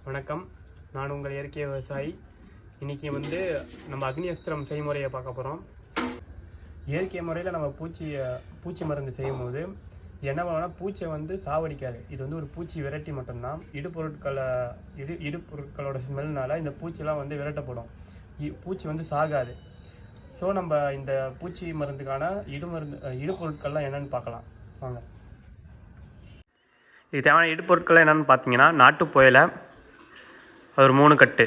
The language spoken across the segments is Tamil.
வணக்கம், நான் உங்கள் இயற்கை விவசாயி. இன்றைக்கி நம்ம அக்னியஸ்திரம் செய்முறையை பார்க்க போகிறோம். இயற்கை முறையில் நம்ம பூச்சி மருந்து செய்யும் போது என்ன பண்ணுவோம்னா, பூச்சை சாவடிக்காது. இது ஒரு பூச்சி விரட்டி மட்டும்தான். இடுபொருட்களோட ஸ்மெல்னால இந்த பூச்சிலாம் விரட்டப்படும். பூச்சி சாகாது. ஸோ நம்ம இந்த பூச்சி மருந்துக்கான இடுபொருட்கள்லாம் என்னென்னு பார்க்கலாம் வாங்க. இது தேவையான இடுபொருட்கள்லாம் என்னென்னு பார்த்தீங்கன்னா, நாட்டு புயலை ஒரு 3 கட்டு,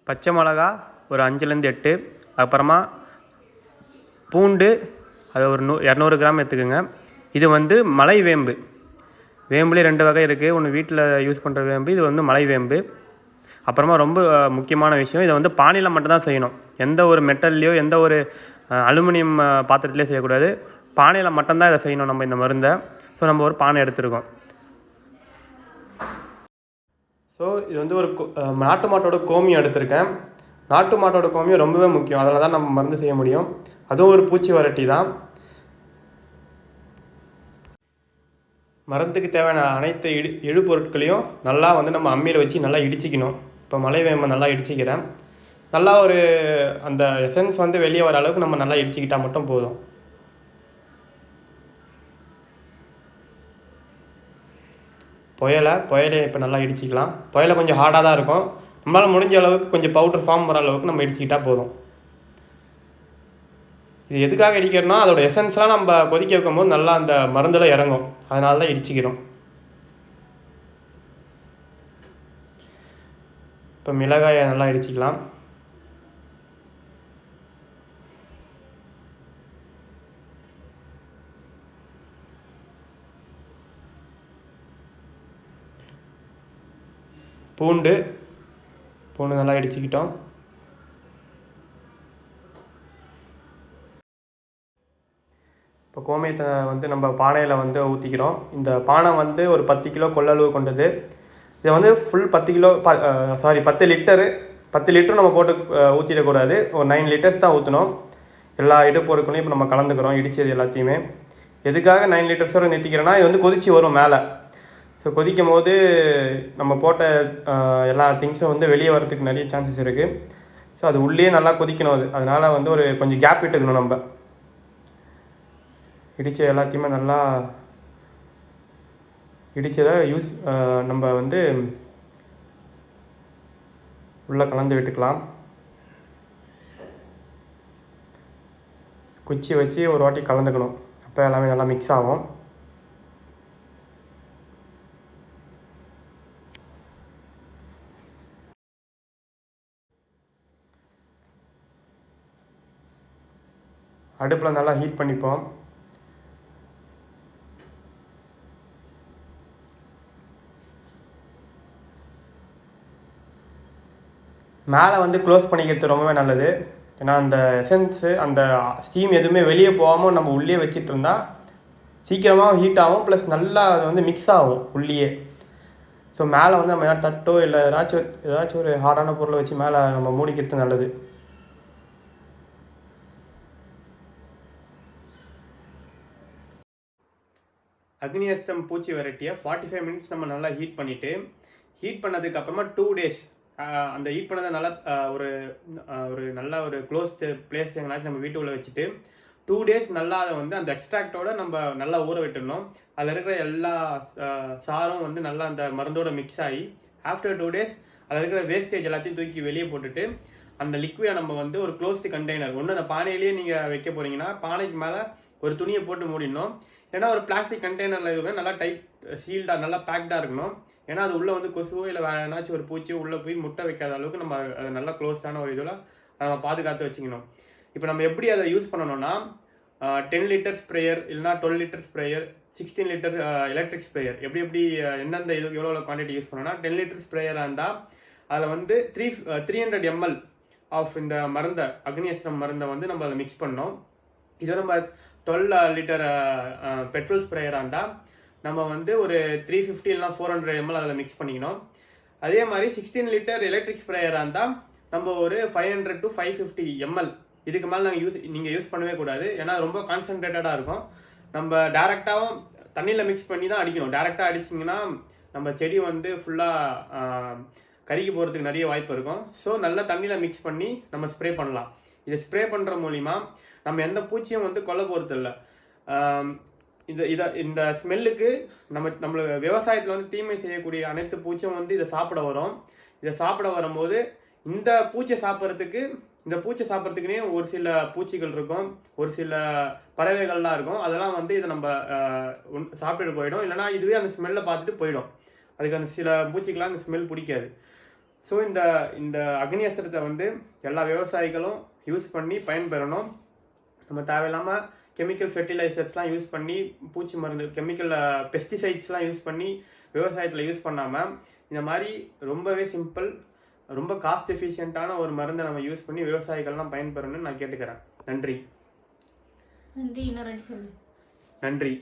பச்சை மிளகா ஒரு 5லேருந்து 8, அப்புறமா பூண்டு அது ஒரு 200 கிராம் எடுத்துக்கோங்க. இது மலை வேம்பு. வேம்புலேயே 2 வகை இருக்குது. ஒன்று வீட்டில் யூஸ் பண்ணுற வேம்பு, இது மலை வேம்பு. அப்புறமா ரொம்ப முக்கியமான விஷயம், இதை பானையில் மட்டும்தான் செய்யணும். எந்த ஒரு மெட்டல்லையோ எந்த ஒரு அலுமினியம் பாத்திரத்துலேயோ செய்யக்கூடாது. பானையில் மட்டும்தான் இதை செய்யணும் நம்ம இந்த மருந்தை. ஸோ நம்ம ஒரு பானை எடுத்துருக்கோம். ஸோ இது ஒரு நாட்டு மாட்டோட கோமியம் எடுத்திருக்கேன். நாட்டு மாட்டோட கோமியம் ரொம்பவே முக்கியம். அதில் தான் நம்ம மருந்து செய்ய முடியும். அதுவும் ஒரு பூச்சி வரட்டி தான். மருந்துக்கு தேவையான அனைத்து இடுபொருட்களையும் நல்லா நம்ம அம்மியில் வச்சு நல்லா இடிச்சிக்கணும். இப்போ மலை வேம்பை நல்லா இடிச்சிக்கிறேன். நல்லா ஒரு அந்த எசன்ஸ் வெளியே வர அளவுக்கு நம்ம நல்லா இடிச்சிக்கிட்டால் மட்டும் போதும். புயலை இப்போ நல்லா இடிச்சிக்கலாம். புயலை கொஞ்சம் ஹார்டாக தான் இருக்கும். நம்மளால் முடிஞ்ச அளவுக்கு கொஞ்சம் பவுடர் ஃபார்ம் வர அளவுக்கு நம்ம இடிச்சிக்கிட்டால் போதும். இது எதுக்காக இடிக்கிறோன்னா, அதோட எசன்ஸ்லாம் நம்ம கொதிக்க வைக்கும் போது நல்லா அந்த மருந்தில் இறங்கும். அதனால தான் இடிச்சிக்கிறோம். இப்போ மிளகாயை நல்லா இடிச்சிக்கலாம். பூண்டு நல்லா இடிச்சிக்கிட்டோம். இப்போ கோமியத்தை நம்ம பானையில் ஊற்றிக்கிறோம். இந்த பானை ஒரு 10 கிலோ கொள்ளளவு கொண்டது. இதை ஃபுல் 10 கிலோ 10 லிட்டரு 10 லிட்டரும் நம்ம போட்டு ஊற்றிடக்கூடாது. ஒரு 9 லிட்டர்ஸ் தான் ஊற்றணும். எல்லா இடுப்பொருட்களையும் இப்போ நம்ம கலந்துக்கிறோம், இடித்தது எல்லாத்தையுமே. எதுக்காக 9 லிட்டர்ஸ் வரை நிறுத்திக்கிறோன்னா, இது கொதிச்சு வரும் மேலே. ஸோ கொதிக்கும் போது நம்ம போட்ட எல்லா திங்ஸும் வெளியே வரதுக்கு நிறைய சான்சஸ் இருக்குது. ஸோ அது உள்ளே நல்லா கொதிக்கணும். அதனால் ஒரு கொஞ்சம் கேப் விட்டுக்கணும். நம்ம இடித்த எல்லாத்தையுமே நல்லா இடித்ததை நம்ம உள்ளே கலந்து விட்டுக்கலாம். குச்சி வச்சு ஒரு வாட்டி கலந்துக்கணும். அப்போ எல்லாமே நல்லா மிக்ஸ் ஆகும். அடுப்பில் நல்லா ஹீட் பண்ணிப்போம். மேலே க்ளோஸ் பண்ணிக்கிறது ரொம்பவே நல்லது. ஏன்னா அந்த எசன்ஸு அந்த ஸ்டீம் எதுவுமே வெளியே போகாமல் நம்ம உள்ளே வச்சிட்டு இருந்தால் சீக்கிரமாக ஹீட் ஆகும். ப்ளஸ் நல்லா அது மிக்ஸ் ஆகும் உள்ளே. ஸோ மேலே நம்ம தட்டோ இல்லை ஏதாச்சும் ஒரு ஹார்டான பொருளை வச்சு மேலே நம்ம மூடிக்கிறது நல்லது. அக்னியஸ்திரம் பூச்சி விரட்டியை 45 மினிட்ஸ் நம்ம நல்லா ஹீட் பண்ணிவிட்டு, ஹீட் பண்ணதுக்கு அப்புறமா 2 டேஸ் அந்த ஹீட் பண்ணதை நல்லா ஒரு நல்ல ஒரு க்ளோஸ்டு பிளேஸ் எங்கேனாச்சும் நம்ம வீட்டுக்குள்ளே வச்சுட்டு 2 டேஸ் நல்லா அதை அந்த எக்ஸ்ட்ராக்டோட நம்ம நல்லா ஊற விட்டுடணும். அதில் இருக்கிற எல்லா சாரும் நல்லா அந்த மருந்தோட மிக்ஸ் ஆகி ஆஃப்டர் 2 டேஸ் அதில் இருக்கிற வேஸ்டேஜ் எல்லாத்தையும் தூக்கி வெளியே போட்டுட்டு அந்த லிக்விடை நம்ம ஒரு க்ளோஸ்டு கண்டெய்னர் ஒன்று அந்த பானையிலேயே நீங்கள் வைக்க போகிறீங்கன்னா பானைக்கு மேலே ஒரு துணியை போட்டு மூடிடணும். ஏன்னா ஒரு பிளாஸ்டிக் கண்டெய்னரில் இதுவே நல்லா டைட் சீல்டாக நல்லா பேக்டாக இருக்கணும். ஏன்னா அது உள்ளே கொசுவோ இல்லை வேறு ஏதாச்சும் ஒரு பூச்சியோ உள்ளே போய் முட்டை வைக்காத அளவுக்கு நம்ம அதை நல்லா க்ளோஸான ஒரு இதில் நம்ம பாதுகாத்து வச்சுக்கணும். இப்போ நம்ம எப்படி அதை யூஸ் பண்ணணும்னா, 10 லிட்டர் ஸ்ப்ரேயர் இல்லைனா 12 litre sprayer, 16 litre electric sprayer, எப்படி எந்தெந்த இது எவ்வளோ குவான்டிட்டி யூஸ் பண்ணணும்னா, 10 லிட்டர் ஸ்ப்ரேயராக இருந்தால் அதில் 300 ml ஆஃப் இந்த மருந்தை அக்னியஸ்திரம் மருந்தை நம்ம அதை மிக்ஸ் பண்ணோம். இதை நம்ம 12 லிட்டர் பெட்ரோல் ஸ்ப்ரேயராக இருந்தால் நம்ம ஒரு 350 இல்லைனா 400 ml அதில் மிக்ஸ் பண்ணிக்கணும். அதே மாதிரி 16 லிட்டர் எலக்ட்ரிக் ஸ்ப்ரேயராக இருந்தால் நம்ம ஒரு 500 to 550 ml இதுக்கு மேலே நீங்கள் யூஸ் பண்ணவே கூடாது. ஏன்னா ரொம்ப கான்சன்ட்ரேட்டடாக இருக்கும். நம்ம டேரெக்டாகவும் தண்ணியில் மிக்ஸ் பண்ணி தான் அடிக்கணும். டேரெக்டாக அடிச்சிங்கன்னா நம்ம செடி வந்து ஃபுல்லாக கருகி போகிறதுக்கு நிறைய வாய்ப்பு இருக்கும். ஸோ நல்லா தண்ணியில் மிக்ஸ் பண்ணி நம்ம ஸ்ப்ரே பண்ணலாம். இதை ஸ்ப்ரே பண்ணுற மூலிமா நம்ம எந்த பூச்சியும் வந்து கொல்ல போகிறது இல்லை. இந்த ஸ்மெல்லுக்கு நம்மளுக்கு விவசாயத்தில் வந்து தீமை செய்யக்கூடிய அனைத்து பூச்சியும் வந்து இதை சாப்பிட வரும். இதை சாப்பிட வரும்போது இந்த பூச்சியை சாப்பிட்றதுக்குனே ஒரு சில பூச்சிகள் இருக்கும், ஒரு சில பறவைகள்லாம் இருக்கும். அதெல்லாம் வந்து இதை நம்ம சாப்பிட்டுட்டு போயிடும். இல்லைனா இதுவே அந்த ஸ்மெல்லை பார்த்துட்டு போயிடும். அதுக்கு அந்த சில பூச்சிக்கெல்லாம் அந்த ஸ்மெல் பிடிக்காது. ஸோ இந்த அக்னி அஸ்திரத்தை வந்து எல்லா விவசாயிகளும் யூஸ் பண்ணி பயன்பெறணும். நம்ம தேவையில்லாமல் கெமிக்கல் ஃபெர்டிலைசர்ஸ்லாம் யூஸ் பண்ணி, பூச்சி மருந்து கெமிக்கல் பெஸ்டிசைட்ஸ்லாம் யூஸ் பண்ணி விவசாயத்தில் யூஸ் பண்ணாமல் இந்த மாதிரி ரொம்பவே சிம்பிள், ரொம்ப காஸ்ட் எஃபிஷியண்ட்டான ஒரு மருந்தை நம்ம யூஸ் பண்ணி விவசாயிகள்லாம் பயன்பெறணும்னு நான் கேட்டுக்கிறேன். நன்றி. நன்றி. நன்றி.